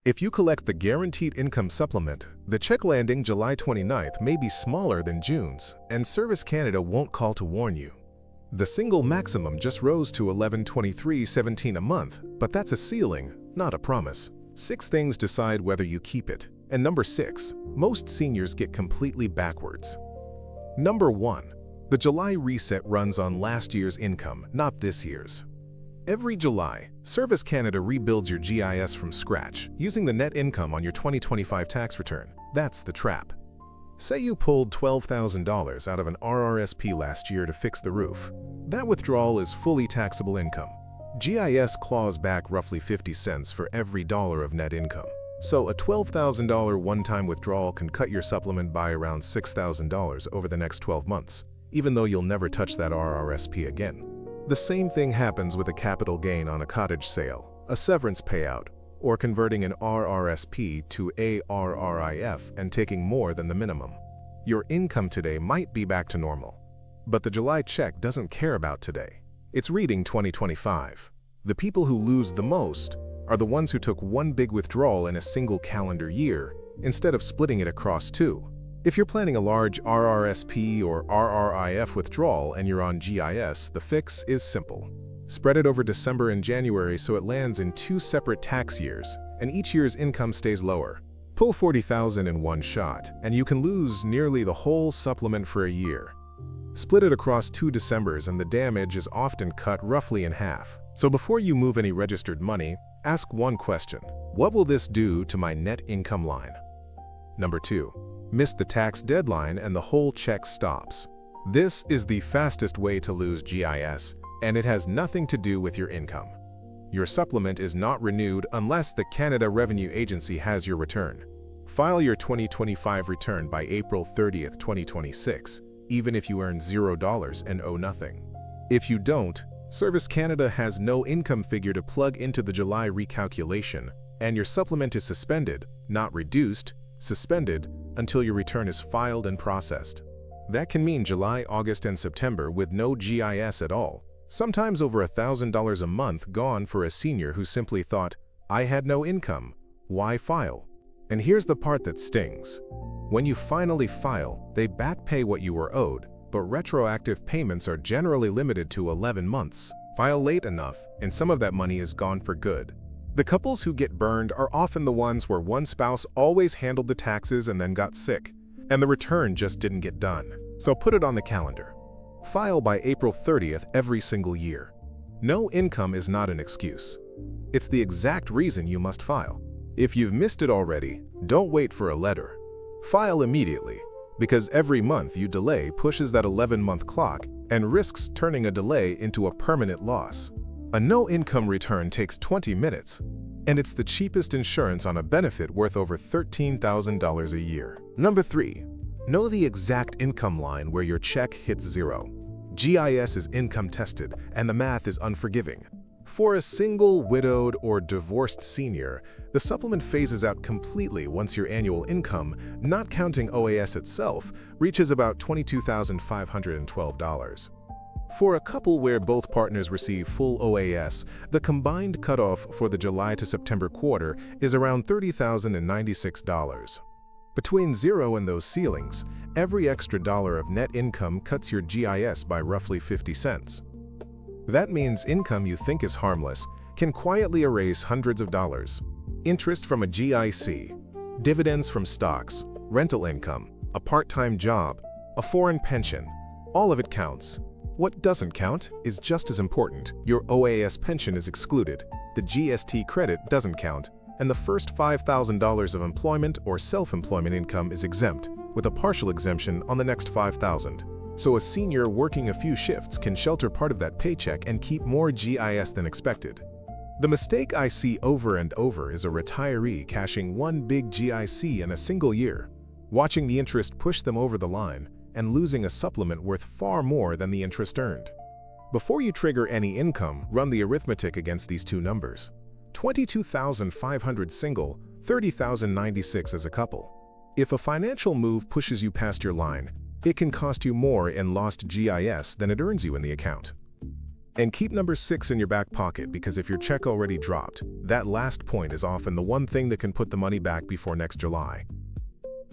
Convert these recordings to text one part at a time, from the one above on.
If you collect the Guaranteed Income Supplement, the check landing July 29th may be smaller than June's, and Service Canada won't call to warn you. The single maximum just rose to $11.23.17 a month, but that's a ceiling, not a promise. 6 things decide whether you keep it. And number 6, most seniors get completely backwards. Number 1. The July reset runs on last year's income, not this year's. Every July, Service Canada rebuilds your GIS from scratch, using the net income on your 2025 tax return. That's the trap. Say you pulled $12,000 out of an RRSP last year to fix the roof. That withdrawal is fully taxable income. GIS claws back roughly 50 cents for every dollar of net income. So a $12,000 one-time withdrawal can cut your supplement by around $6,000 over the next 12 months, even though you'll never touch that RRSP again. The same thing happens with a capital gain on a cottage sale, a severance payout, or converting an RRSP to a RRIF and taking more than the minimum. Your income today might be back to normal, but the July check doesn't care about today. It's reading 2025. The people who lose the most are the ones who took one big withdrawal in a single calendar year instead of splitting it across 2. If you're planning a large RRSP or RRIF withdrawal and you're on GIS, the fix is simple. Spread it over December and January so it lands in 2 separate tax years, and each year's income stays lower. Pull $40,000 in one shot, and you can lose nearly the whole supplement for a year. Split it across 2 Decembers and the damage is often cut roughly in half. So before you move any registered money, ask one question: what will this do to my net income line? Number 2. Miss the tax deadline and the whole check stops. This is the fastest way to lose GIS, and it has nothing to do with your income. Your supplement is not renewed unless the Canada Revenue Agency has your return. File your 2025 return by April 30th, 2026, even if you earn $0 and owe nothing. If you don't, Service Canada has no income figure to plug into the July recalculation, and your supplement is suspended, not reduced, suspended, until your return is filed and processed. That can mean July, August, and September with no GIS at all, sometimes over $1,000 a month gone for a senior who simply thought, "I had no income, why file?" And here's the part that stings. When you finally file, they back pay what you were owed, but retroactive payments are generally limited to 11 months. File late enough, and some of that money is gone for good. The couples who get burned are often the ones where one spouse always handled the taxes and then got sick, and the return just didn't get done. So put it on the calendar. File by April 30th every single year. No income is not an excuse. It's the exact reason you must file. If you've missed it already, don't wait for a letter. File immediately, because every month you delay pushes that 11-month clock and risks turning a delay into a permanent loss. A no-income return takes 20 minutes, and it's the cheapest insurance on a benefit worth over $13,000 a year. Number 3. Know the exact income line where your check hits 0. GIS is income tested, and the math is unforgiving. For a single, widowed, or divorced senior, the supplement phases out completely once your annual income, not counting OAS itself, reaches about $22,512. For a couple where both partners receive full OAS, the combined cutoff for the July to September quarter is around $30,096. Between 0 and those ceilings, every extra dollar of net income cuts your GIS by roughly 50 cents. That means income you think is harmless can quietly erase hundreds of dollars. Interest from a GIC, dividends from stocks, rental income, a part-time job, a foreign pension, all of it counts. What doesn't count is just as important. Your OAS pension is excluded, the GST credit doesn't count, and the first $5,000 of employment or self-employment income is exempt, with a partial exemption on the next $5,000. So a senior working a few shifts can shelter part of that paycheck and keep more GIS than expected. The mistake I see over and over is a retiree cashing one big GIC in a single year, watching the interest push them over the line, and losing a supplement worth far more than the interest earned. Before you trigger any income, run the arithmetic against these two numbers. $22,500 single, $30,096 as a couple. If a financial move pushes you past your line, it can cost you more in lost GIS than it earns you in the account. And keep number 6 in your back pocket, because if your check already dropped, that last point is often the one thing that can put the money back before next July.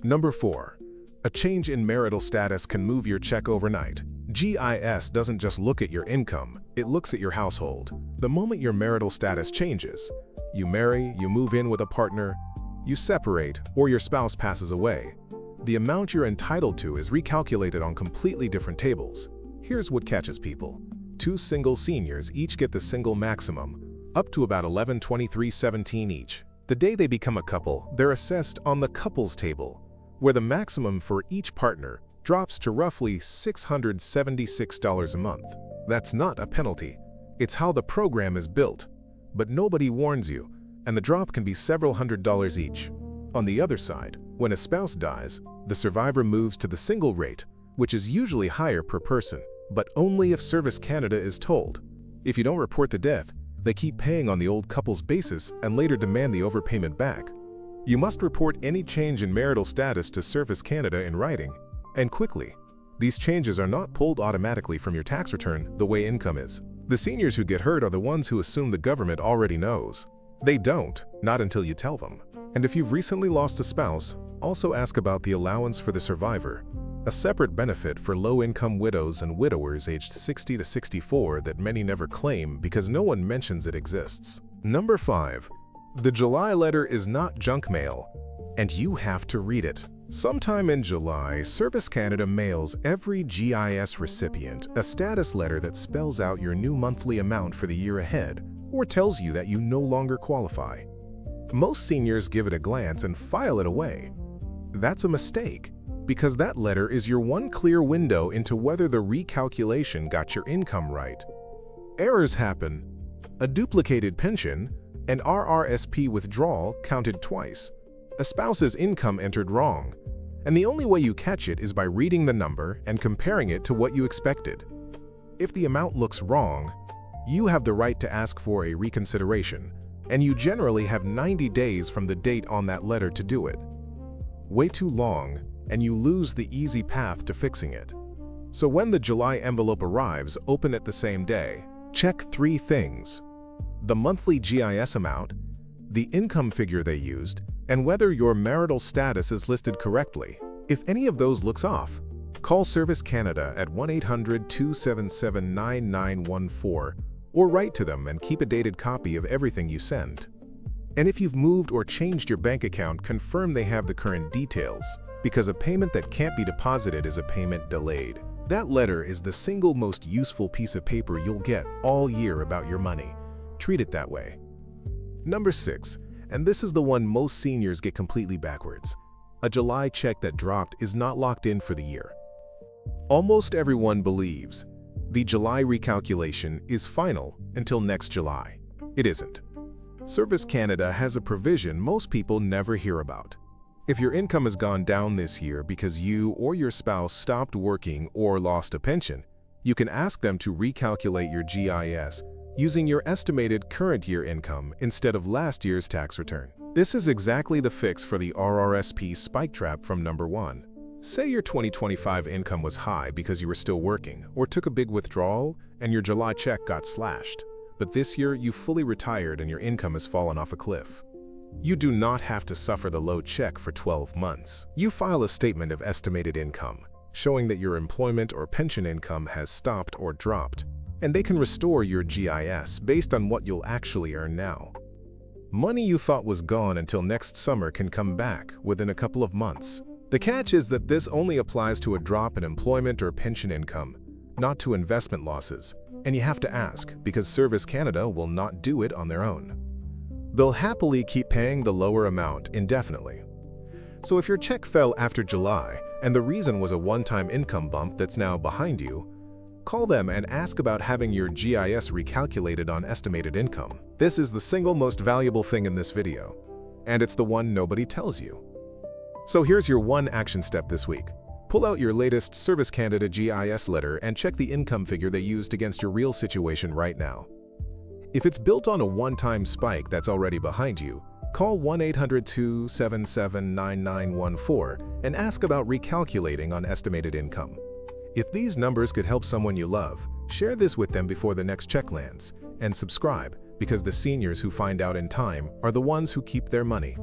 Number 4. A change in marital status can move your check overnight. GIS doesn't just look at your income, it looks at your household. The moment your marital status changes, you marry, you move in with a partner, you separate, or your spouse passes away, the amount you're entitled to is recalculated on completely different tables. Here's what catches people. 2 single seniors each get the single maximum, up to about $11,2317 each. The day they become a couple, they're assessed on the couples table, where the maximum for each partner drops to roughly $676 a month. That's not a penalty. It's how the program is built. But nobody warns you, and the drop can be several $100s each. On the other side, when a spouse dies, the survivor moves to the single rate, which is usually higher per person, but only if Service Canada is told. If you don't report the death, they keep paying on the old couple's basis and later demand the overpayment back. You must report any change in marital status to Service Canada in writing, and quickly. These changes are not pulled automatically from your tax return the way income is. The seniors who get hurt are the ones who assume the government already knows. They don't, not until you tell them. And if you've recently lost a spouse, also ask about the allowance for the survivor, a separate benefit for low-income widows and widowers aged 60 to 64 that many never claim because no one mentions it exists. Number 5. The July letter is not junk mail, and you have to read it. Sometime in July, Service Canada mails every GIS recipient a status letter that spells out your new monthly amount for the year ahead, or tells you that you no longer qualify. Most seniors give it a glance and file it away. That's a mistake, because that letter is your one clear window into whether the recalculation got your income right. Errors happen. A duplicated pension, an RRSP withdrawal counted twice, a spouse's income entered wrong, and the only way you catch it is by reading the number and comparing it to what you expected. If the amount looks wrong, you have the right to ask for a reconsideration, and you generally have 90 days from the date on that letter to do it. Way too long, and you lose the easy path to fixing it. So when the July envelope arrives, open it the same day. Check 3 things: the monthly GIS amount, the income figure they used, and whether your marital status is listed correctly. If any of those looks off, call Service Canada at 1-800-277-9914 or write to them and keep a dated copy of everything you send. And if you've moved or changed your bank account, confirm they have the current details, because a payment that can't be deposited is a payment delayed. That letter is the single most useful piece of paper you'll get all year about your money. Treat it that way. Number 6, and this is the one most seniors get completely backwards. A July check that dropped is not locked in for the year. Almost everyone believes the July recalculation is final until next July. It isn't. Service Canada has a provision most people never hear about. If your income has gone down this year because you or your spouse stopped working or lost a pension, you can ask them to recalculate your GIS using your estimated current year income instead of last year's tax return. This is exactly the fix for the RRSP spike trap from number 1. Say your 2025 income was high because you were still working or took a big withdrawal and your July check got slashed, but this year you fully retired and your income has fallen off a cliff. You do not have to suffer the low check for 12 months. You file a statement of estimated income, showing that your employment or pension income has stopped or dropped, and they can restore your GIS based on what you'll actually earn now. Money you thought was gone until next summer can come back within a couple of months. The catch is that this only applies to a drop in employment or pension income, not to investment losses, and you have to ask because Service Canada will not do it on their own. They'll happily keep paying the lower amount indefinitely. So if your check fell after July and the reason was a one-time income bump that's now behind you, call them and ask about having your GIS recalculated on estimated income. This is the single most valuable thing in this video, and it's the one nobody tells you. So here's your one action step this week. Pull out your latest Service Canada GIS letter and check the income figure they used against your real situation right now. If it's built on a one-time spike that's already behind you, call 1-800-277-9914 and ask about recalculating on estimated income. If these numbers could help someone you love, Share this with them before the next check lands, and subscribe, because the seniors who find out in time are the ones who keep their money.